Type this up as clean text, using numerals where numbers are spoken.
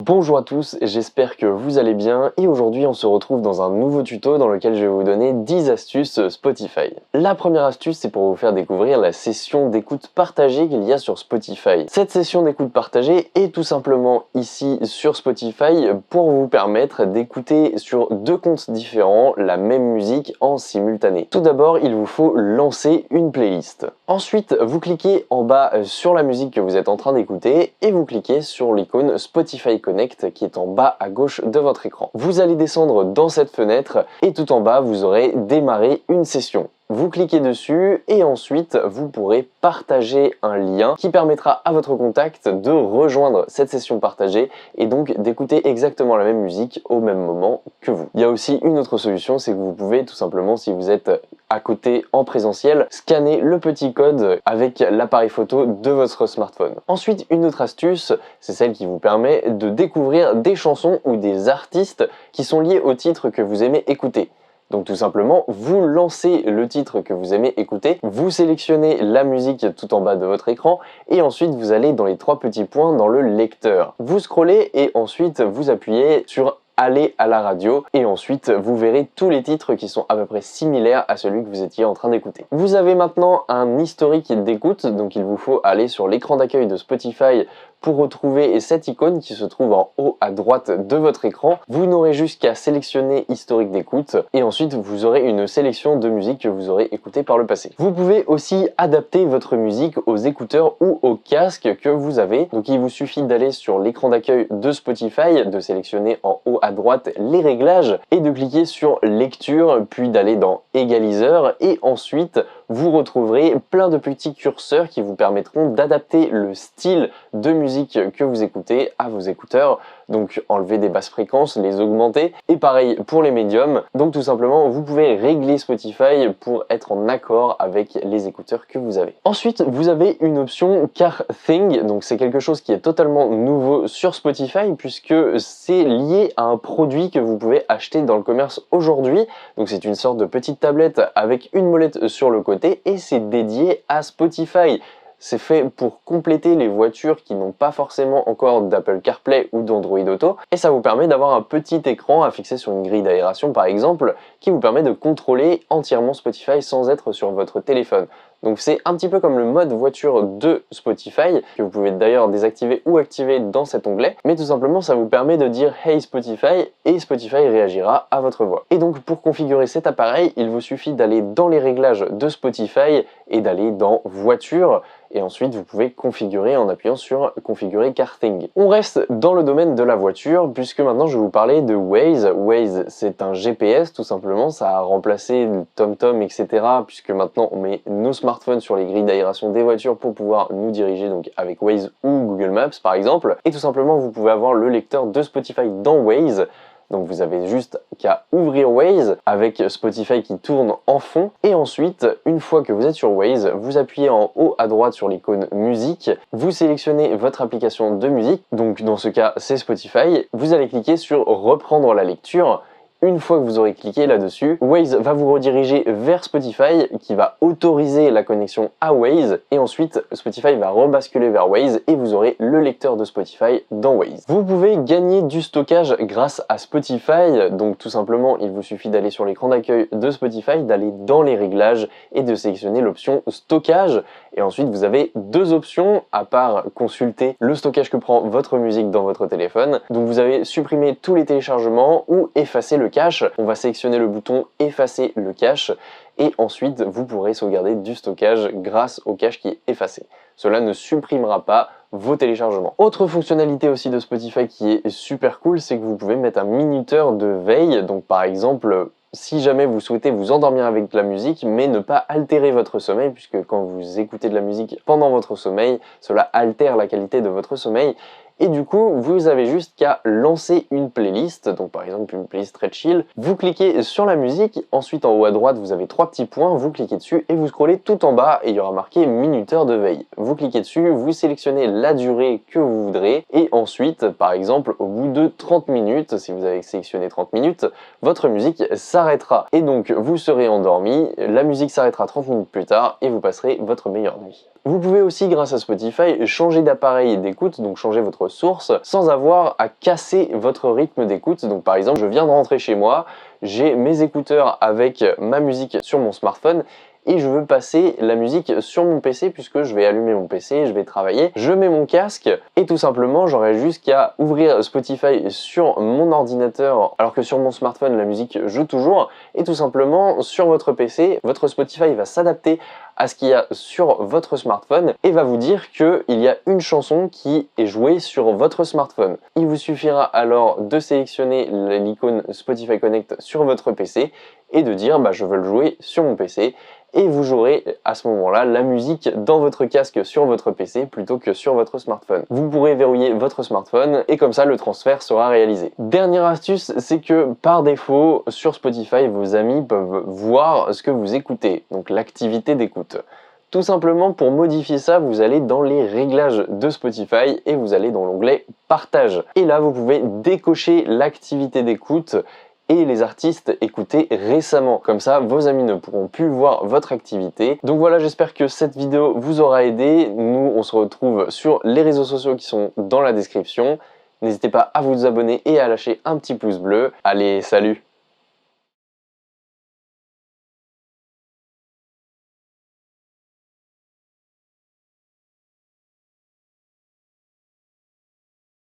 Bonjour à tous, j'espère que vous allez bien et aujourd'hui on se retrouve dans un nouveau tuto dans lequel je vais vous donner 10 astuces Spotify. La première astuce, c'est pour vous faire découvrir la session d'écoute partagée qu'il y a sur Spotify. Cette session d'écoute partagée est tout simplement ici sur Spotify pour vous permettre d'écouter sur deux comptes différents la même musique en simultané. Tout d'abord, il vous faut lancer une playlist. Ensuite, vous cliquez en bas sur la musique que vous êtes en train d'écouter et vous cliquez sur l'icône Spotify Connect qui est en bas à gauche de votre écran. Vous allez descendre dans cette fenêtre et tout en bas, vous aurez démarré une session. Vous cliquez dessus et ensuite vous pourrez partager un lien qui permettra à votre contact de rejoindre cette session partagée et donc d'écouter exactement la même musique au même moment que vous. Il y a aussi une autre solution, c'est que vous pouvez tout simplement, si vous êtes à côté en présentiel, scanner le petit code avec l'appareil photo de votre smartphone. Ensuite, une autre astuce, c'est celle qui vous permet de découvrir des chansons ou des artistes qui sont liés au titre que vous aimez écouter. Donc tout simplement, vous lancez le titre que vous aimez écouter, vous sélectionnez la musique tout en bas de votre écran et ensuite vous allez dans les trois petits points dans le lecteur. Vous scrollez et ensuite vous appuyez sur aller à la radio et ensuite vous verrez tous les titres qui sont à peu près similaires à celui que vous étiez en train d'écouter. Vous avez maintenant un historique d'écoute, donc il vous faut aller sur l'écran d'accueil de Spotify pour retrouver cette icône qui se trouve en haut à droite de votre écran. Vous n'aurez juste qu'à sélectionner historique d'écoute et ensuite vous aurez une sélection de musique que vous aurez écoutée par le passé. Vous pouvez aussi adapter votre musique aux écouteurs ou aux casques que vous avez. Donc il vous suffit d'aller sur l'écran d'accueil de Spotify, de sélectionner en haut à droite les réglages et de cliquer sur lecture puis d'aller dans égaliseur et ensuite vous retrouverez plein de petits curseurs qui vous permettront d'adapter le style de musique que vous écoutez à vos écouteurs. Donc enlever des basses fréquences, les augmenter et pareil pour les médiums. Donc tout simplement vous pouvez régler Spotify pour être en accord avec les écouteurs que vous avez. Ensuite vous avez une option Car Thing, donc c'est quelque chose qui est totalement nouveau sur Spotify puisque c'est lié à un produit que vous pouvez acheter dans le commerce aujourd'hui. Donc c'est une sorte de petite tablette avec une molette sur le côté et c'est dédié à Spotify. C'est fait pour compléter les voitures qui n'ont pas forcément encore d'Apple CarPlay ou d'Android Auto et ça vous permet d'avoir un petit écran à fixer sur une grille d'aération par exemple qui vous permet de contrôler entièrement Spotify sans être sur votre téléphone. Donc c'est un petit peu comme le mode voiture de Spotify, que vous pouvez d'ailleurs désactiver ou activer dans cet onglet, mais tout simplement ça vous permet de dire Hey Spotify et Spotify réagira à votre voix. Et donc pour configurer cet appareil, il vous suffit d'aller dans les réglages de Spotify et d'aller dans voiture et ensuite vous pouvez configurer en appuyant sur configurer Car Thing. On reste dans le domaine de la voiture puisque maintenant je vais vous parler de Waze. Waze c'est un GPS tout simplement, ça a remplacé le TomTom etc. puisque maintenant on met nos smartphones sur les grilles d'aération des voitures pour pouvoir nous diriger donc avec Waze ou Google Maps par exemple. Et tout simplement vous pouvez avoir le lecteur de Spotify dans Waze. Donc vous avez juste qu'à ouvrir Waze avec Spotify qui tourne en fond et ensuite une fois que vous êtes sur Waze, vous appuyez en haut à droite sur l'icône musique, vous sélectionnez votre application de musique, donc dans ce cas c'est Spotify, vous allez cliquer sur reprendre la lecture. Une fois que vous aurez cliqué là-dessus, Waze va vous rediriger vers Spotify qui va autoriser la connexion à Waze et ensuite Spotify va rebasculer vers Waze et vous aurez le lecteur de Spotify dans Waze. Vous pouvez gagner du stockage grâce à Spotify, donc tout simplement il vous suffit d'aller sur l'écran d'accueil de Spotify, d'aller dans les réglages et de sélectionner l'option stockage et ensuite vous avez deux options à part consulter le stockage que prend votre musique dans votre téléphone. Donc vous avez supprimé tous les téléchargements ou effacer le cache. On va sélectionner le bouton effacer le cache et ensuite vous pourrez sauvegarder du stockage grâce au cache qui est effacé. Cela ne supprimera pas vos téléchargements. Autre fonctionnalité aussi de Spotify qui est super cool, c'est que vous pouvez mettre un minuteur de veille. Donc par exemple, si jamais vous souhaitez vous endormir avec de la musique, mais ne pas altérer votre sommeil, puisque quand vous écoutez de la musique pendant votre sommeil, cela altère la qualité de votre sommeil. Et du coup, vous avez juste qu'à lancer une playlist, donc par exemple une playlist très chill. Vous cliquez sur la musique, ensuite en haut à droite, vous avez trois petits points, vous cliquez dessus et vous scrollez tout en bas et il y aura marqué minuteur de veille. Vous cliquez dessus, vous sélectionnez la durée que vous voudrez et ensuite, par exemple, au bout de 30 minutes, si vous avez sélectionné 30 minutes, votre musique s'arrêtera. Et donc, vous serez endormi, la musique s'arrêtera 30 minutes plus tard et vous passerez votre meilleure nuit. Vous pouvez aussi, grâce à Spotify, changer d'appareil d'écoute, donc changer votre source, sans avoir à casser votre rythme d'écoute. Donc par exemple, je viens de rentrer chez moi, j'ai mes écouteurs avec ma musique sur mon smartphone, et je veux passer la musique sur mon PC puisque je vais allumer mon PC, je vais travailler, je mets mon casque et tout simplement j'aurai juste qu'à ouvrir Spotify sur mon ordinateur alors que sur mon smartphone la musique joue toujours, et tout simplement sur votre PC, votre Spotify va s'adapter à ce qu'il y a sur votre smartphone et va vous dire qu'il y a une chanson qui est jouée sur votre smartphone. Il vous suffira alors de sélectionner l'icône Spotify Connect sur votre PC et de dire je veux le jouer sur mon PC, et vous jouerez à ce moment-là la musique dans votre casque sur votre PC plutôt que sur votre smartphone. Vous pourrez verrouiller votre smartphone et comme ça le transfert sera réalisé. Dernière astuce, c'est que par défaut sur Spotify vos amis peuvent voir ce que vous écoutez, donc l'activité d'écoute. Tout simplement, pour modifier ça, vous allez dans les réglages de Spotify et vous allez dans l'onglet Partage. Et là, vous pouvez décocher l'activité d'écoute et les artistes écoutés récemment. Comme ça, vos amis ne pourront plus voir votre activité. Donc voilà, j'espère que cette vidéo vous aura aidé. Nous, on se retrouve sur les réseaux sociaux qui sont dans la description. N'hésitez pas à vous abonner et à lâcher un petit pouce bleu. Allez, salut!